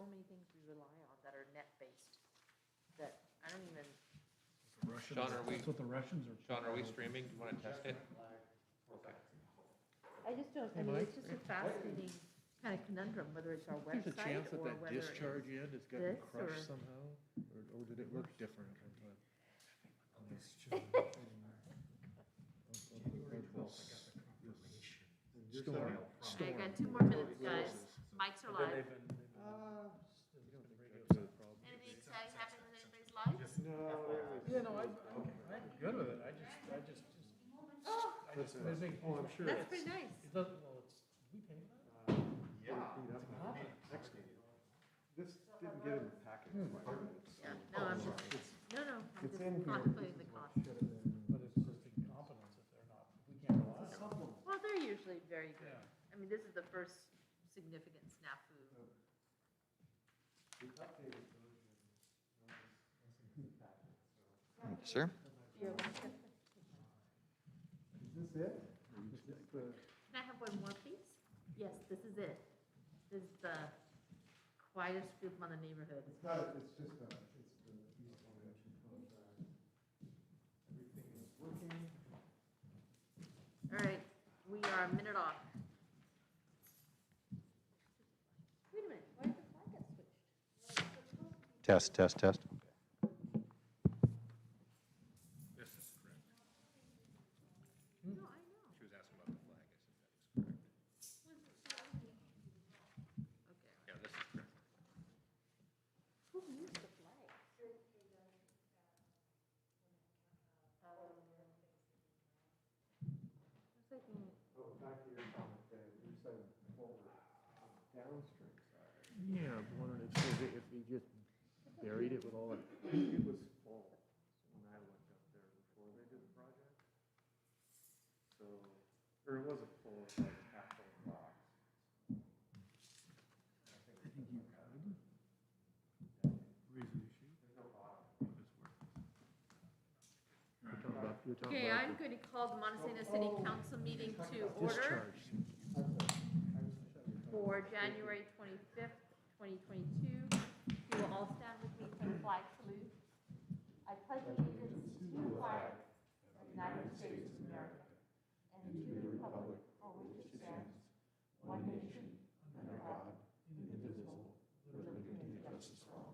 so many things we rely on that are net-based that I don't even, Sean, That's what the Russians are. Sean, are we streaming? Do you want to test it? Okay. I just don't, I mean, it's just a fascinating kind of conundrum, whether it's our There's a website chance that or that whether discharge it's, end has gotten this crushed or- somehow, or did it work different? Storm. I got 2 more minutes, guys. Mics are live. Anything exciting happening with anybody's lives? Yeah, no, I'm good with it, I just, I think, oh, I'm sure. That's pretty nice. It doesn't, well, it's, we pay for that? This didn't get in the packet. Yeah, no, I'm just, no, I'm It's just in here. contemplating the cost. But it's just incompetence if they're not, if we can't rely on them. Well, they're usually very good. Yeah. I mean, this is the first significant snafu. Thank you, sir. You have one second? Is this it? Or is this the? Can I have one more, please? Yes, this is it. This is the quietest group on the neighborhood. It's not, it's just it's the East Foundation contract. Everything is working. All right, we are a minute off. Wait a minute, why did the flag get switched? Test, test, test. This is correct. No, I know. She was asking about the flag. I said that is correct. Okay, Yeah, this is correct. who used the flag? I was thinking, Oh, back to your comment, you said forward, downstream side. Yeah, I'm wondering if he just buried it with all that. It was full when I went up there before they did the project. So, or it wasn't full, it was like half full box. I think you could. Raise the issue. There's no bottom. You're talking about, okay, I'm going to call the Montesano City Council meeting to order discharge. for January 25th, 2022. You will all stand with me for the flag salute. I pledge allegiance to the flag of the United States of America and to the republic for which it stands, one nation, under God, indivisible, with liberty and justice for all.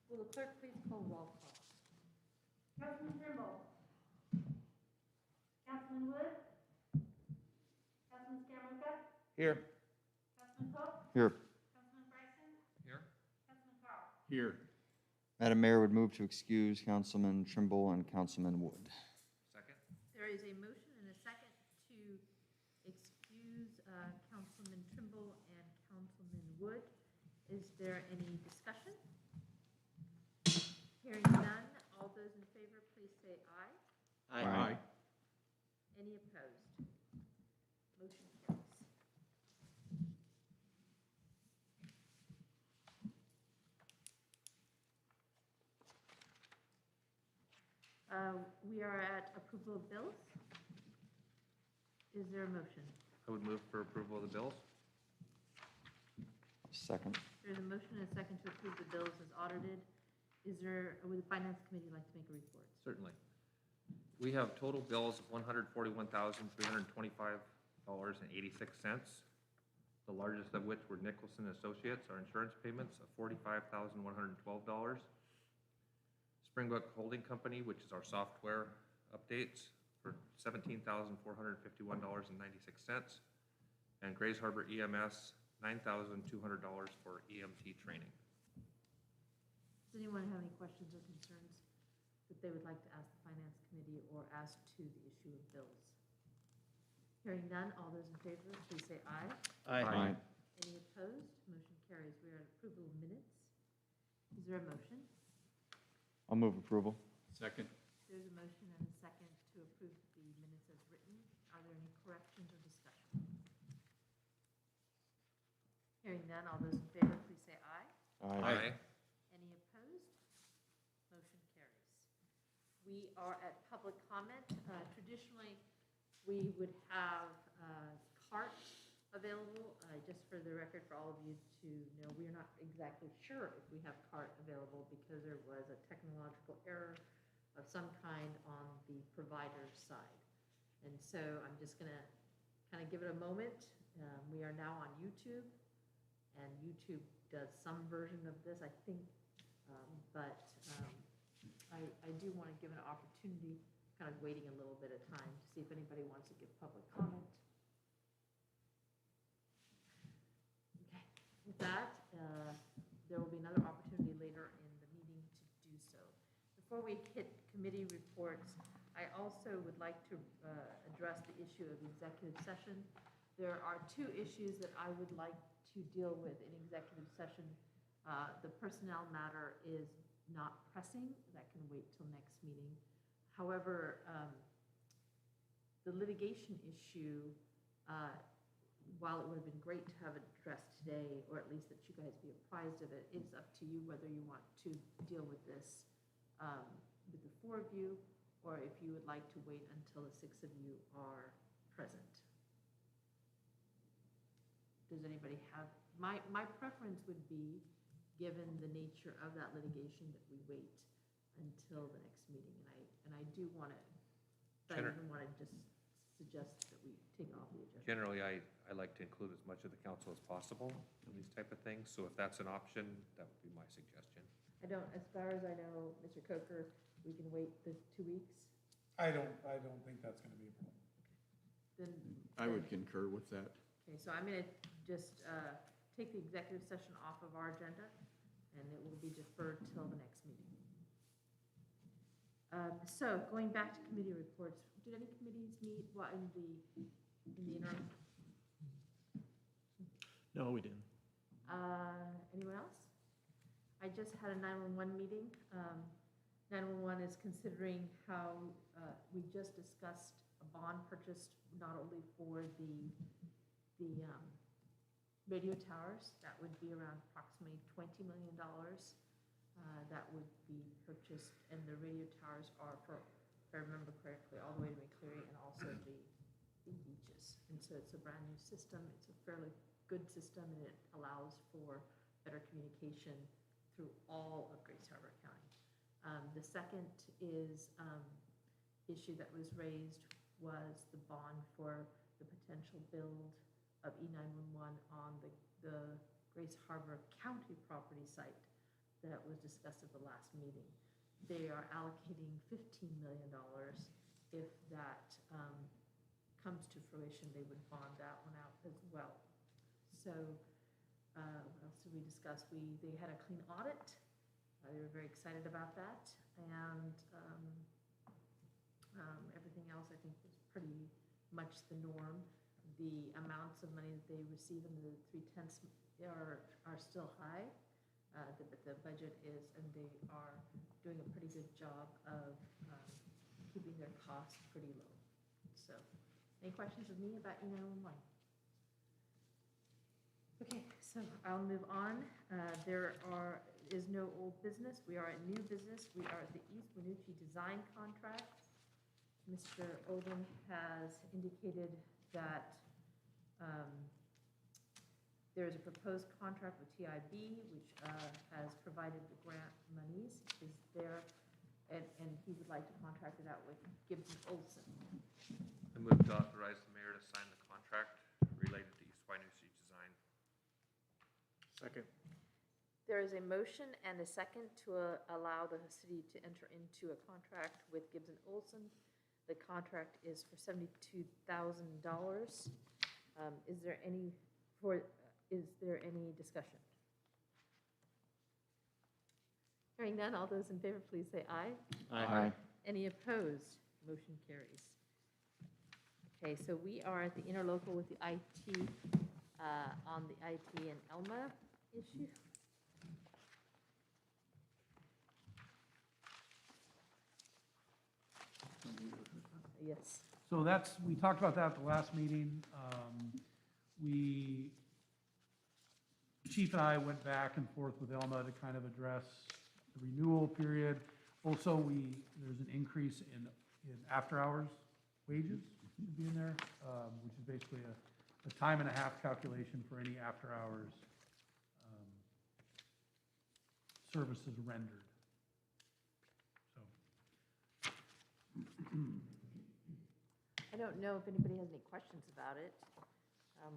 Will the clerk please call roll call? Councilman Trimble. Councilman Wood. Councilman Scaramuccia. Here. Councilman Cook. Here. Councilman Bryson. Here? Councilman Carl. Here. Madam Mayor would move to excuse Councilman Trimble and Councilman Wood. Second? There is a motion and a second to excuse Councilman Trimble and Councilman Wood. Is there any discussion? Hearing none, all those in favor, please say aye. Aye. Any opposed? Motion carries. We are at approval of bills. Is there a motion? I would move for approval of the bills. Second. There's a motion and a second to approve the bills as audited. Would the Finance Committee like to make a report? Certainly. We have total bills of $141,325.86. The largest of which were Nicholson Associates, our insurance payments of $45,112. Springbrook Holding Company, which is our software updates, for $17,451.96. And Grays Harbor EMS, $9,200 for EMT training. Does anyone have any questions or concerns that they would like to ask the Finance Committee or ask to the issue of bills? Hearing none, all those in favor, please say aye. Aye. Any opposed? Motion carries. We are at approval of minutes. Is there a motion? I'll move approval. Second. There's a motion and a second to approve the minutes as written. Are there any corrections or discussion? Hearing none, all those in favor, please say aye. Aye. Any opposed? Motion carries. We we are at public comment. Traditionally, we would have CART available. Just for the record, for all of you to know, we are not exactly sure if we have CART available because there was a technological error of some kind on the provider's side. And so I'm just going to kind of give it a moment. We are now on YouTube, and YouTube does some version of this, I think, but I do want to give an opportunity, kind of waiting a little bit of time to see if anybody wants to give public comment. Okay, with that, there will be another opportunity later in the meeting to do so. Before we hit committee reports, I also would like to address the issue of executive session. There are two issues that I would like to deal with in executive session. The personnel matter is not pressing, that can wait till next meeting. However, the litigation issue, while it would have been great to have it addressed today, or at least that you guys be apprised of it, it's up to you whether you want to deal with this with the four of you, or if you would like to wait until the six of you are present. Does anybody have, my preference would be, given the nature of that litigation, that we wait until the next meeting. And I do want to, but I even want to just suggest that we take off the agenda. Generally, I like to include as much of the council as possible in these type of things, so if that's an option, that would be my suggestion. I don't, as far as I know, Mr. Coker, we can wait the 2 weeks. I don't think that's gonna be a problem. Then I would concur with that. okay, so I'm going to just take the executive session off of our agenda, and it will be deferred till the next meeting. So going back to committee reports, did any committees meet in the interim? No, we didn't. Anyone else? I just had a 911 meeting. 911 is considering how we just discussed a bond purchase, not only for the radio towers, that would be around approximately $20 million. That would be purchased, and the radio towers are, for, if I remember correctly, all the way to McCleary and also the beaches. And so it's a brand new system. It's a fairly good system, and it allows for better communication through all of Grace Harbor County. The second is issue that was raised was the bond for the potential build of E911 on the Grace Harbor County property site that was discussed at the last meeting. They are allocating $15 million. If that comes to fruition, they would bond that one out as well. So what else did we discuss? They had a clean audit. They were very excited about that. And everything else, I think, was pretty much the norm. The amounts of money that they receive in the 3/10 are still high, but the budget is, and they are doing a pretty good job of keeping their costs pretty low. So, any questions of me about E911? Okay, so I'll move on. There is no old business. We are at new business. We are at the East Wenatchee design contract. Mr. Oden has indicated that there is a proposed contract with TIB, which has provided the grant monies, is there, and he would like to contract it out with Gibson Olson. I move to authorize the mayor to sign the contract related to East Wenatchee design. Second. There is a motion and a second to allow the city to enter into a contract with Gibson Olson. The contract is for $72,000. Is there any discussion? Hearing none, all those in favor, please say aye. Aye. Any opposed? Motion carries. Okay, so we are at the interlocal with the IT, on the IT and Elma issue. Yes. So we talked about that at the last meeting. Chief and I went back and forth with Elma to kind of address the renewal period. Also, there's an increase in after-hours wages, should be in there, which is basically a time and a half calculation for any after-hours services rendered. So, I don't know if anybody has any questions about it.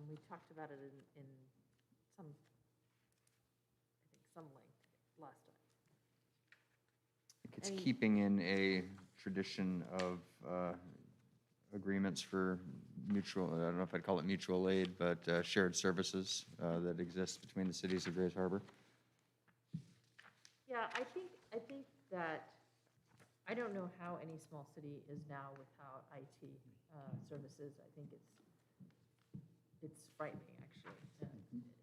We talked about it in some, I think, some length last time. It's Any- keeping in a tradition of agreements for mutual, I don't know if I'd call it mutual aid, but shared services that exist between the cities of Grays Harbor. Yeah, I think that, I don't know how any small city is now without IT services. I think it's frightening, actually.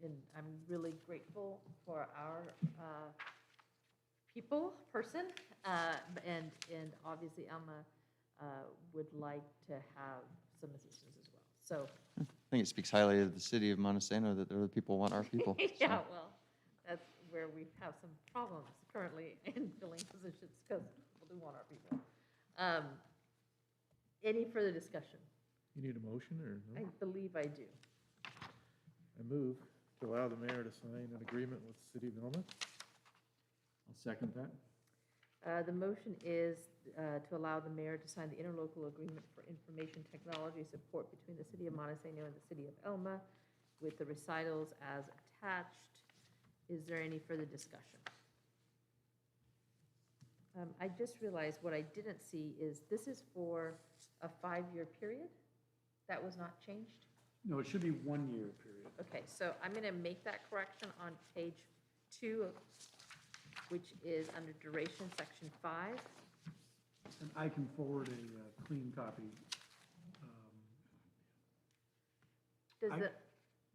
And I'm really grateful for our person, and obviously Alma would like to have some assistance as well. So, I think it speaks highly of the city of Montesano that other people want our people. yeah, so. well, that's where we have some problems currently in filling positions, because people do want our people. Any further discussion? You need a motion or I no? believe I do. I move to allow the mayor to sign an agreement with the city of Nelmet. I'll second that. The motion is to allow the mayor to sign the interlocal agreement for information technology support between the city of Montesano and the city of Elma with the recitals as attached. Is there any further discussion? I just realized what I didn't see is this is for a 5-year period? That was not changed? no, it should be 1 year period. Okay, so I'm going to make that correction on page 2, which is under duration, section 5. And I can forward a clean copy.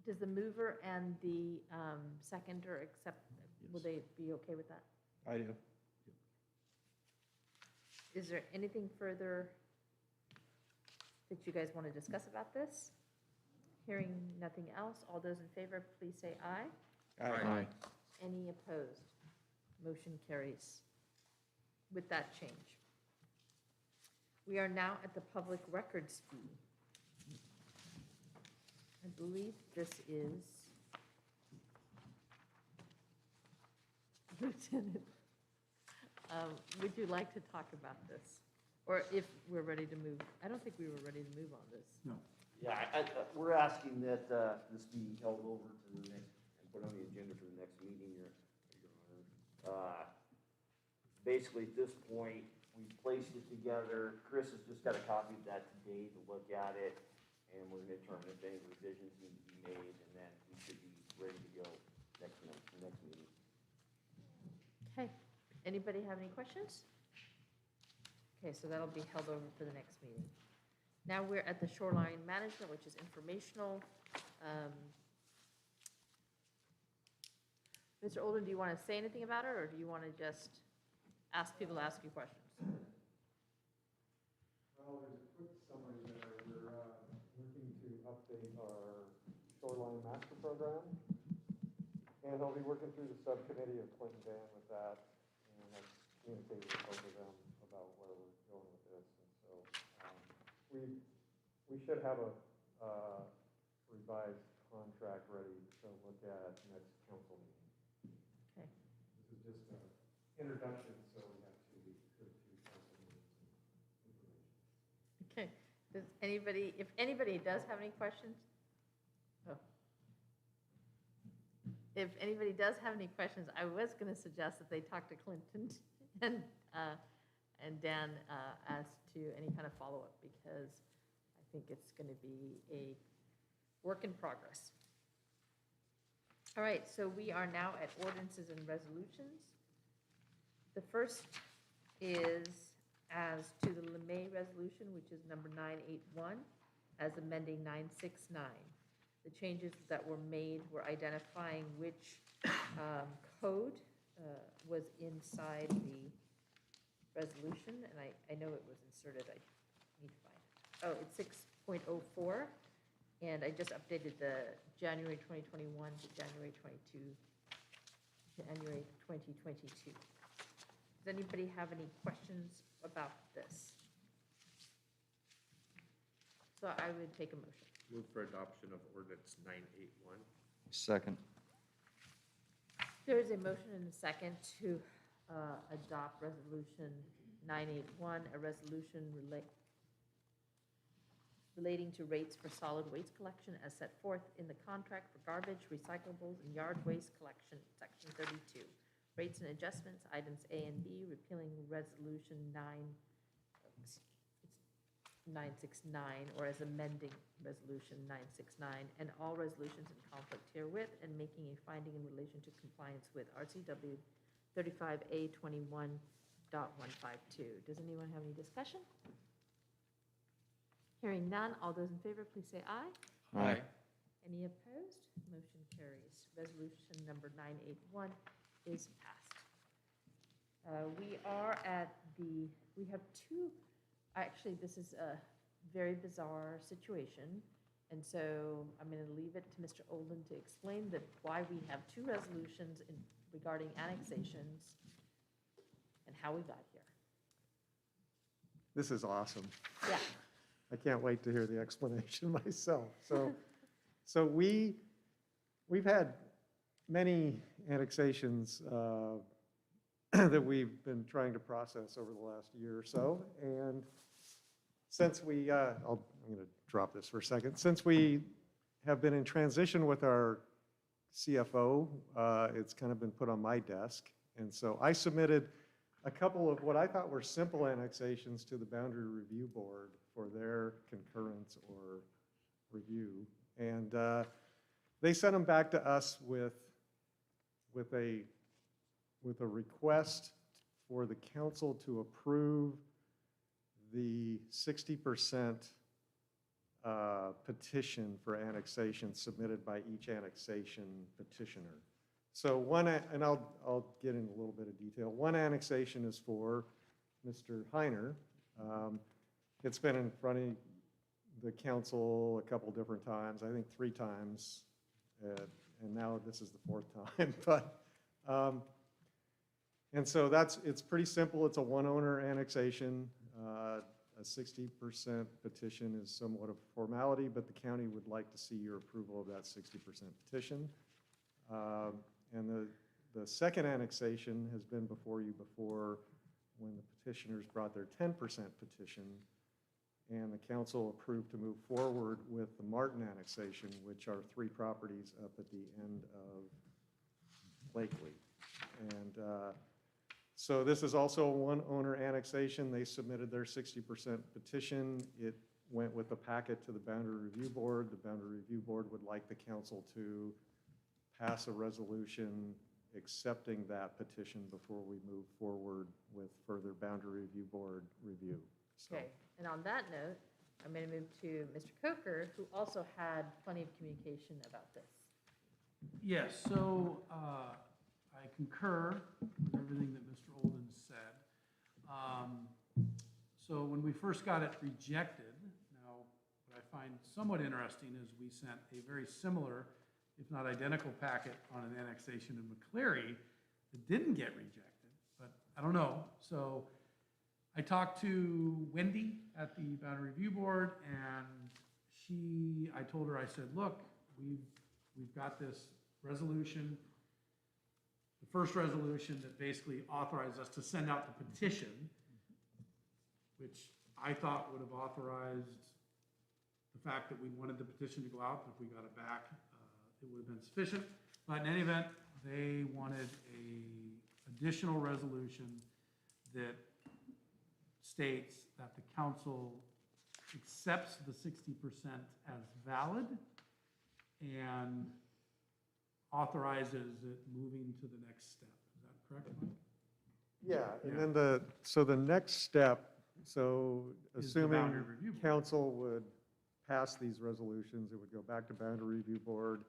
Does the mover and the seconder accept, will they be okay with that? I do. Is there anything further that you guys want to discuss about this? Hearing nothing else, all those in favor, please say aye. Aye. Any opposed? Motion carries with that change. We are now at the public records fee. I believe this is Lieutenant. Would you like to talk about this? Or if we're ready to move? I don't think we were ready to move on this. No. Yeah, we're asking that this be held over to the next, and put on the agenda for the next meeting, Your Honor. Basically, at this point, we placed it together. Chris has just got a copy of that today to look at it, and we're gonna determine if any revisions need to be made, and then we should be ready to go next meeting. Okay, anybody have any questions? Okay, so that'll be held over for the next meeting. Now we're at the shoreline management, which is informational. Mr. Olden, do you want to say anything about it, or do you want to just ask people to ask you questions? Well, there's a quick summary there. We're looking to update our shoreline master program. And I'll be working through the subcommittee of Clinton Van with that. And I've communicated with both of them about where we're going with this. And so we should have a revised contract ready to look at next council meeting. Okay. This is just an introduction, so we have 2 weeks, or 2 council meetings and information. Okay, does anybody, if anybody does have any questions? Oh. If anybody does have any questions, I was going to suggest that they talk to Clinton and Dan as to any kind of follow-up, because I think it's going to be a work in progress. All right, so we are now at ordinances and resolutions. The first is as to the LeMay resolution, which is number 981, as amending 969. The changes that were made were identifying which code was inside the resolution, and I know it was inserted, I need to find it. Oh, it's 6.04, and I just updated the January 2021 to January 2022. Does anybody have any questions about this? So I would take a motion. Move for adoption of ordinance 981. Second. There is a motion and a second to adopt Resolution 981, a resolution relating to rates for solid waste collection as set forth in the contract for garbage, recyclables, and yard waste collection, Section 32. Rates and adjustments, items A and B, repealing Resolution 969, or as amending Resolution 969, and all resolutions in conflict herewith, and making a finding in relation to compliance with RCW 35A21.152. Does anyone have any discussion? Hearing none, all those in favor, please say aye. Aye. Any opposed? Motion carries. Resolution number 981 is passed. We have two, actually, this is a very bizarre situation. And so I'm going to leave it to Mr. Olden to explain why we have two resolutions regarding annexations and how we got here. This is awesome. Yeah. I can't wait to hear the explanation myself. So we've had many annexations that we've been trying to process over the last year or so. And since I'm going to drop this for a second. Since we have been in transition with our CFO, it's kind of been put on my desk. And so I submitted a couple of what I thought were simple annexations to the Boundary Review Board for their concurrence or review. And they sent them back to us with a request for the council to approve the 60% petition for annexation submitted by each annexation petitioner. So and I'll get into a little bit of detail. One annexation is for Mr. Heiner. It's been in front of the council a couple different times, I think 3 times, and now this is the 4th time. But and so it's pretty simple. It's a one-owner annexation. A 60% petition is somewhat of a formality, but the county would like to see your approval of that 60% petition. And the second annexation has been before you before when the petitioners brought their 10% petition, and the council approved to move forward with the Martin annexation, which are 3 properties up at the end of Blakely. And so this is also a one-owner annexation. They submitted their 60% petition. It went with the packet to the Boundary Review Board. The Boundary Review Board would like the council to pass a resolution accepting that petition before we move forward with further Boundary Review Board review. So, Okay, and on that note, I'm going to move to Mr. Coker, who also had plenty of communication about this. Yes, so I concur with everything that Mr. Olden said. So when we first got it rejected, now what I find somewhat interesting is we sent a very similar, if not identical packet on an annexation in McCleary that didn't get rejected, but I don't know. So I talked to Wendy at the Boundary Review Board, and I told her, I said, look, we've got this resolution, the first resolution that basically authorized us to send out the petition, which I thought would have authorized the fact that we wanted the petition to go out. If we got it back, it would have been sufficient. But in any event, they wanted an additional resolution that states that the council accepts the 60% as valid and authorizes it moving to the next step. Is that correct, Mike? yeah, and then so the next step, so Is the assuming Boundary Review Board. council would pass these resolutions, it would go back to Boundary Review Board.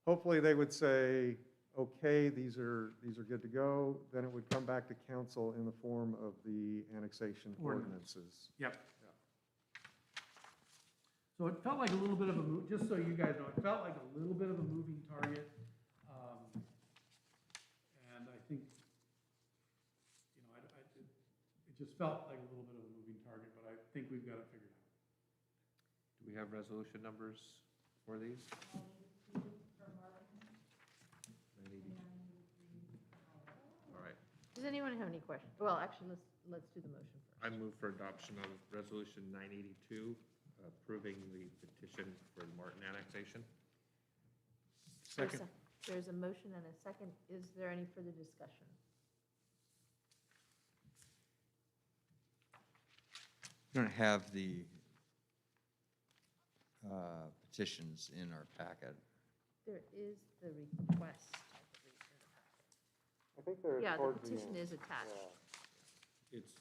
Hopefully they would say, okay, these are good to go. Then it would come back to council in the form of the annexation ordinances. Yep. So it felt like a little bit of a, just so you guys know, it felt like a little bit of a moving target. And I think, felt like a little bit of a moving target, but I think we've got it figured out. Do we have resolution numbers for these? 982. All right. Does anyone have any questions? Well, actually, let's do the motion I first. move for adoption of resolution 982, approving the petition for the Martin annexation. Second. There's a motion and a second. Is there any further discussion? We don't have the petitions in our packet. There is the request, I believe, in the packet. I think they're Yeah, the towards the petition end. is attached. Yeah. It's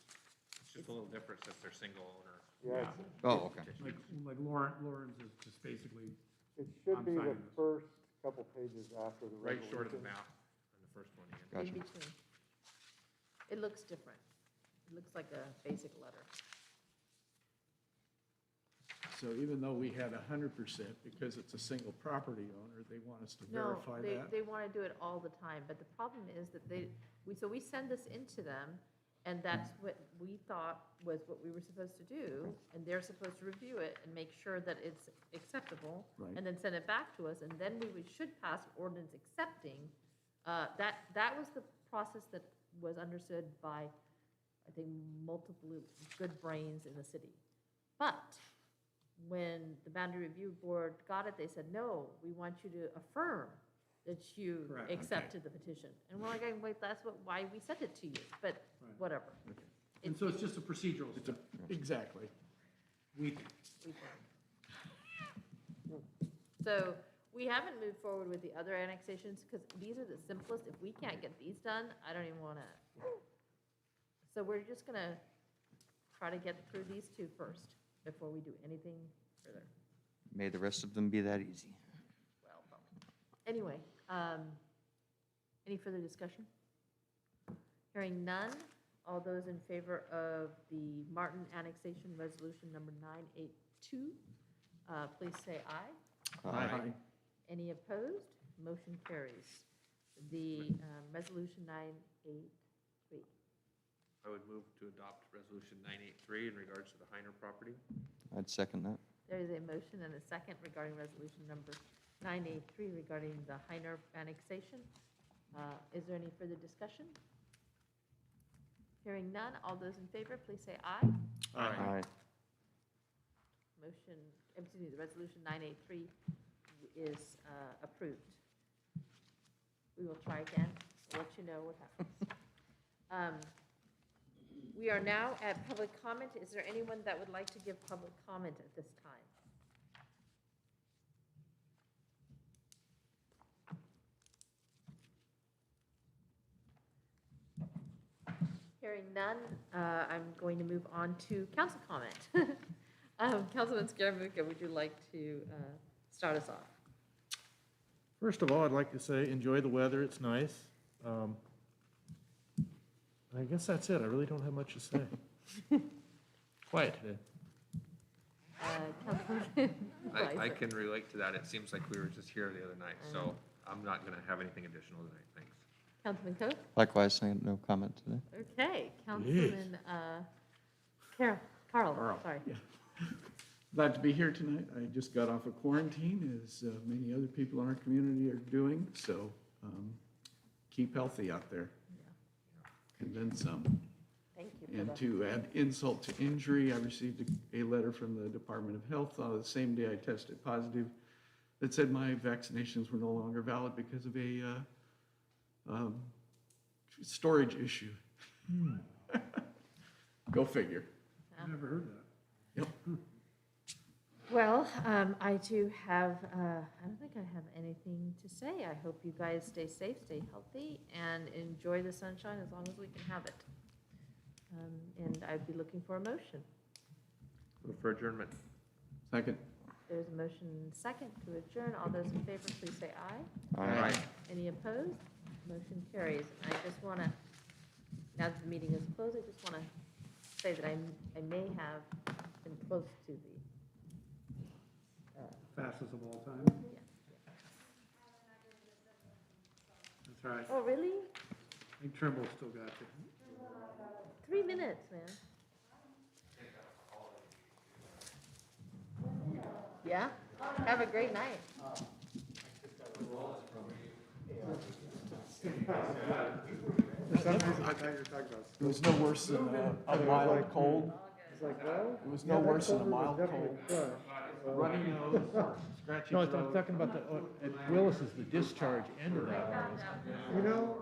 just a little different since they're single owner. Yeah, Oh, okay. Like Lauren's is just basically, it should I'm be the signing this. first couple pages after the Right resolution. short of the map on the first one, Ian. Gotcha. In between. It looks different. It looks like a basic letter. So even though we had 100%, because it's a single property owner, they want us to No, verify they, that? they want to do it all the time, but the problem is that so we send this into them, and that's what we thought was what we were supposed to do, and they're supposed to review it and make sure that it's acceptable, Right. and then send it back to us, and then should pass an ordinance accepting. That was the process that was understood by, I think, multiple good brains in the city. But when the Boundary Review Board got it, they said, no, we want you to affirm that you Correct. accepted the petition. And we're like, wait, that's why we sent it to you, but Right. whatever. and so it's just a procedural It's a, step. exactly. We think. We think. So we haven't moved forward with the other annexations because these are the simplest. If we can't get these done, I don't even want to. So we're just going to try to get through these two first before we do anything further. May the rest of them be that easy. Well, anyway, any further discussion? Hearing none, all those in favor of the Martin annexation resolution number 982, please say aye. Aye. Any opposed? Motion carries. The resolution 983. I would move to adopt resolution 983 in regards to the Heiner property. I'd second that. There is a motion and a second regarding resolution number 983 regarding the Heiner annexation. Is there any further discussion? Hearing none, all those in favor, please say aye. Aye. Motion, excuse me, the resolution 983 is approved. We will try again. We'll let you know what happens. We are now at public comment. Is there anyone that would like to give public comment at this time? Hearing none, I'm going to move on to council comment. Councilman Scaramucci, would you like to start us off? First of all, I'd like to say, enjoy the weather, it's nice. I guess that's it, I really don't have much to say. Quiet today. Councilman I Weiser. can relate to that. It seems like we were just here the other night, so I'm not going to have anything additional tonight. Thanks. Councilman Coe? Likewise, no comment today. Okay, Councilman Carl, sorry. Yeah. Glad to be here tonight. I just got off of quarantine, as many other people in our community are doing, so keep healthy out there. And then some. Thank you for And that. to add insult to injury, I received a letter from the Department of Health the same day I tested positive that said my vaccinations were no longer valid because of a storage issue. Go figure. I've never heard that. Yep. Well, I too have, I don't think I have anything to say. I hope you guys stay safe, stay healthy, and enjoy the sunshine as long as we can have it. And I'd be looking for a motion. Move for adjournment. Second. There's a motion second to adjourn. All those in favor, please say aye. Aye. Any opposed? Motion carries. And I just want to, now that the meeting is closed, I just want to say that I may have been close to the, Fastest of all time. yeah. That's right. Oh, really? I think Trimble's still got you. 3 minutes, man. Yeah? Have a great night. For some reason, I thought you were talking about. It was no worse than a mild cold. It's like, well. It was no worse than a mild cold. Well, Runny nose, scratchy No, throat. I'm talking about at Willis is the discharge end of that. you know,